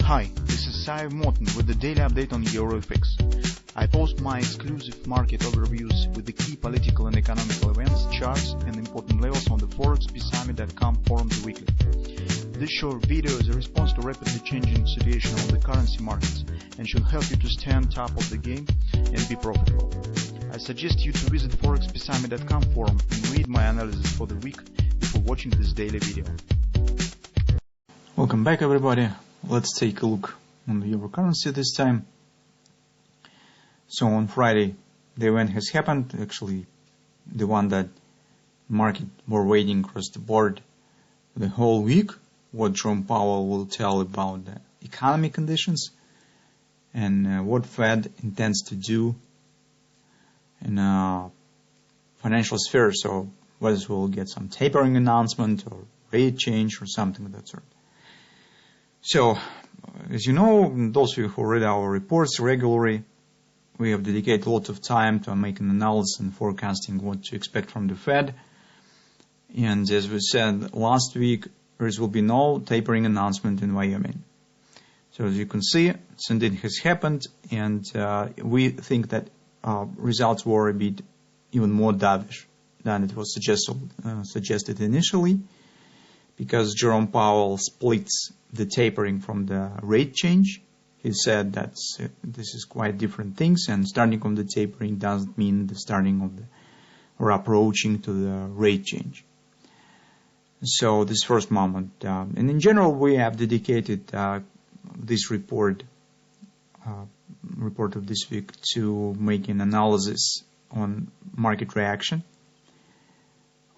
Hi, this is Sive Morten with the daily update on EuroFX. I post my exclusive market overviews with the key political and economical events, charts, and important levels on the ForexPeaceArmy.com forums weekly. This short video is a response to rapidly changing situation on the currency markets and should help you to stay on top of the game and be profitable. I suggest you to visit ForexPeaceArmy.com forum and read my analysis for the week before watching this daily video. Welcome back, everybody. Let's take a look on the euro currency this time. So on Friday, the event has happened, actually the one that market were waiting across the board the whole week, what Jerome Powell will tell about the economy conditions and what Fed intends to do in financial sphere. So whether we'll get some tapering announcement or rate change or something of that sort. So, as you know, those of you who read our reports regularly, we have dedicated a lot of time to making analysis and forecasting what to expect from the Fed. And as we said last week, there will be no tapering announcement in Wyoming. So as you can see, this indeed has happened, and we think that results were a bit even more dovish than it was suggested initially, because Jerome Powell splits the tapering from the rate change. He said that this is quite different things, and starting of the tapering doesn't mean the starting of the or approaching to the rate change. So this first moment, and in general, we have dedicated this report of this week to making analysis on market reaction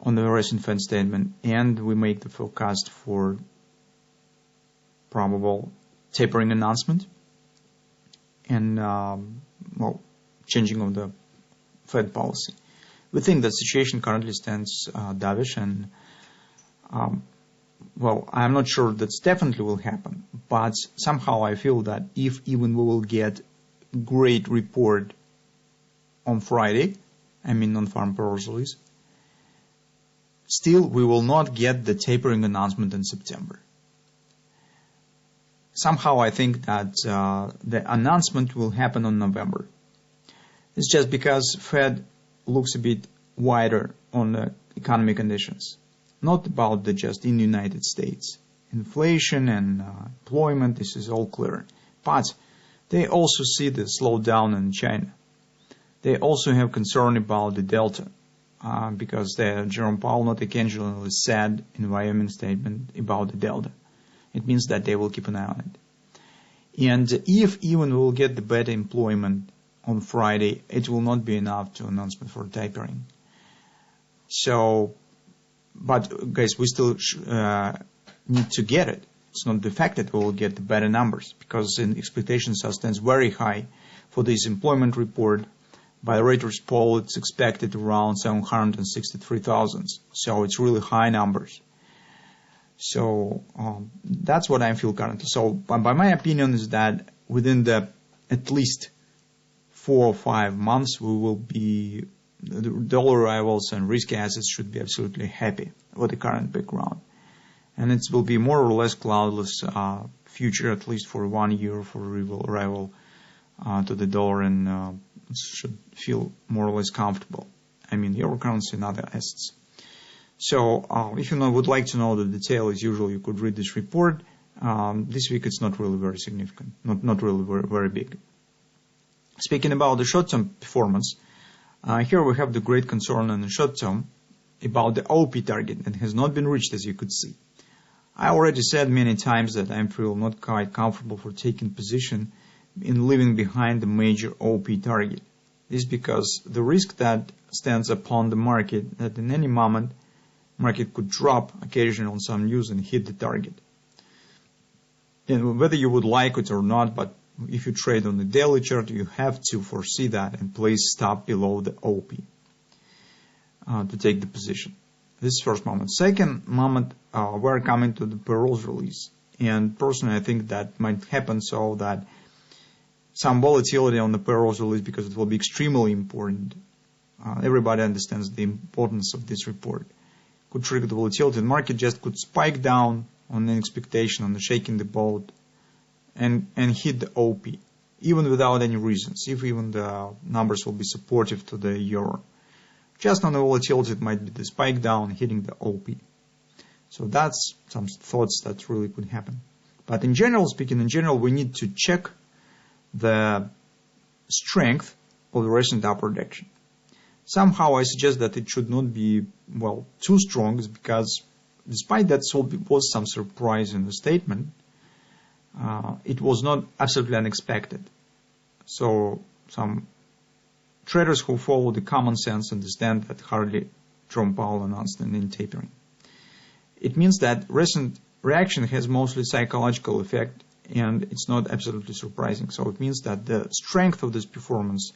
on the recent Fed statement, and we make the forecast for probable tapering announcement and changing of the Fed policy. We think the situation currently stands dovish, and I'm not sure that definitely will happen, but somehow I feel that if even we will get great report on Friday, non-farm payrolls release, still we will not get the tapering announcement in September. Somehow I think that the announcement will happen in November. It's just because Fed looks a bit wider on the economy conditions, not about just in the United States. Inflation and employment, this is all clear. But they also see the slowdown in China. They also have concern about the Delta, because Jerome Powell not occasionally said in Wyoming statement about the Delta. It means that they will keep an eye on it. And if even we will get the better employment on Friday, it will not be enough to announcement for tapering. So, but guys, we still need to get it. It's not the fact that we will get the better numbers, because in expectations stands very high for this employment report. By Reuters poll, it's expected around 763,000. So it's really high numbers. So that's what I feel currently. So by my opinion is that within the at least 4 or 5 months, we will be, the dollar arrivals and risk assets should be absolutely happy with the current background. And it will be more or less cloudless future, at least for 1 year for arrival to the dollar, and should feel more or less comfortable. Euro currency and other assets. So if you would like to know the detail, as usual, you could read this report. This week it's not really very significant, not really very big. Speaking about the short-term performance, here we have the great concern in the short term about the OP target that has not been reached, as you could see. I already said many times that I feel not quite comfortable for taking position in leaving behind the major OP target. This is because the risk that stands upon the market that in any moment market could drop occasionally on some news and hit the target. And whether you would like it or not, but if you trade on the daily chart, you have to foresee that and place stop below the OP to take the position. This is first moment. Second moment, we're coming to the payrolls release. And personally, I think that might happen so that some volatility on the payrolls release, because it will be extremely important. Everybody understands the importance of this report. Could trigger the volatility. The market just could spike down on an expectation, on the shaking the boat, and hit the OP, even without any reasons, if even the numbers will be supportive to the euro. Just on the volatility, it might be the spike down hitting the OP. So that's some thoughts that really could happen. But in general speaking, we need to check the strength of the recent upward direction. Somehow I suggest that it should not be, well, too strong, because despite that was some surprise in the statement, it was not absolutely unexpected. So some traders who follow the common sense understand that hardly Jerome Powell announced an tapering. It means that recent reaction has mostly psychological effect, and it's not absolutely surprising. So it means that the strength of this performance,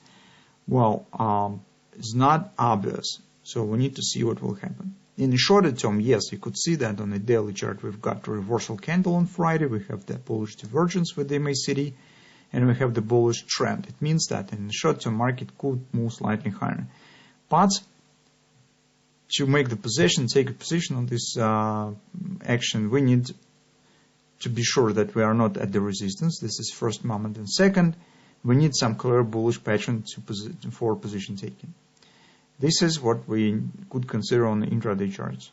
well, is not obvious. So we need to see what will happen. In the shorter term, yes, you could see that on the daily chart. We've got a reversal candle on Friday. We have the bullish divergence with the MACD, and we have the bullish trend. It means that in the short term, market could move slightly higher. But to make the position, take a position on this action, we need to be sure that we are not at the resistance. This is first moment. And second, we need some clear bullish pattern for position taking. This is what we could consider on the intraday charts.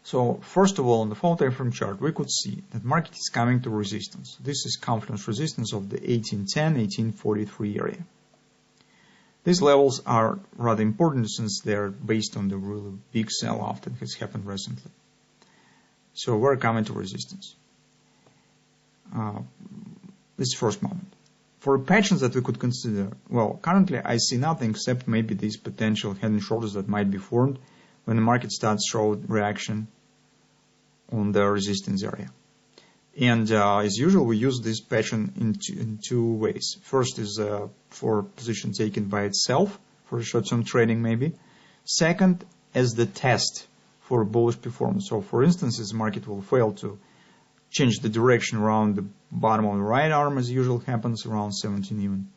So first of all, on the 4-time frame chart, we could see that market is coming to resistance. This is confidence resistance of the 1810, 1843 area. These levels are rather important since they're based on the really big sell-off that has happened recently. So we're coming to resistance. This first moment. For patterns that we could consider, well, currently I see nothing except maybe these potential head and shoulders that might be formed when the market starts showing reaction on the resistance area. And as usual, we use this pattern in two ways. First is for position taken by itself, for short-term trading maybe. Second, as the test for bullish performance. So for instance, if the market will fail to change the direction around the bottom of the right arm, as usual happens around 17 even,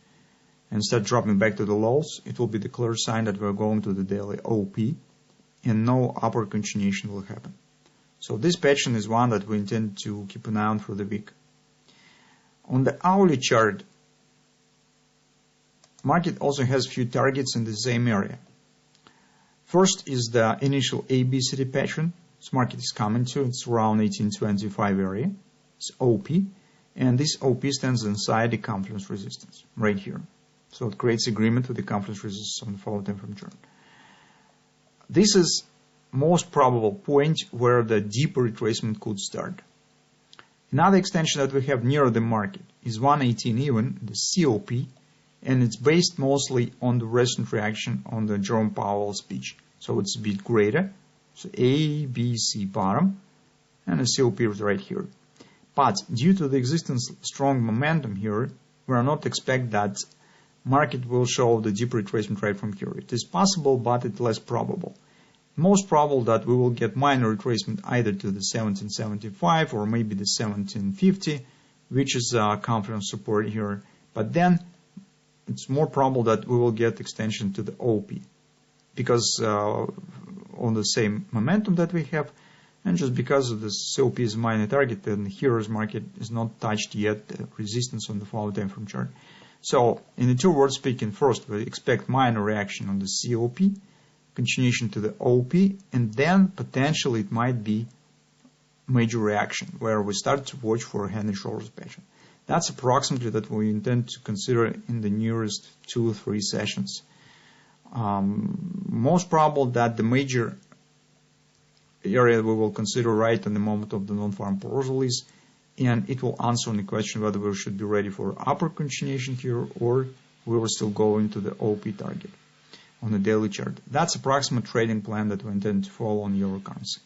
and start dropping back to the lows, it will be the clear sign that we're going to the daily OP, and no upward continuation will happen. So this pattern is one that we intend to keep an eye on for the week. On the hourly chart, market also has a few targets in the same area. First is the initial ABCD pattern. This market is coming to, it's around 1825 area. It's OP, and this OP stands inside the confidence resistance right here. So it creates agreement with the confidence resistance on the 4-time frame chart. This is most probable point where the deeper retracement could start. Another extension that we have near the market is 118 even, the COP, and it's based mostly on the recent reaction on the Jerome Powell speech. So it's a bit greater. So A, B, C bottom, and the COP is right here. But due to the existence strong momentum here, we are not expect that market will show the deep retracement right from here. It is possible, but it's less probable. Most probable that we will get minor retracement either to the 1775 or maybe the 1750, which is confidence support here. But then it's more probable that we will get extension to the OP, because on the same momentum that we have, and just because of this COP is minor target, and here's market is not touched yet resistance on the 4-time frame chart. So in the two words speaking, first we expect minor reaction on the COP, continuation to the OP, and then potentially it might be major reaction where we start to watch for a head and shoulders pattern. That's approximately that we intend to consider in the nearest 2 or 3 sessions. Most probable that the major area we will consider right in the moment of the non-farm payroll release, and it will answer on the question whether we should be ready for upper continuation here or we will still go into the OP target on the daily chart. That's approximate trading plan that we intend to follow on euro currency.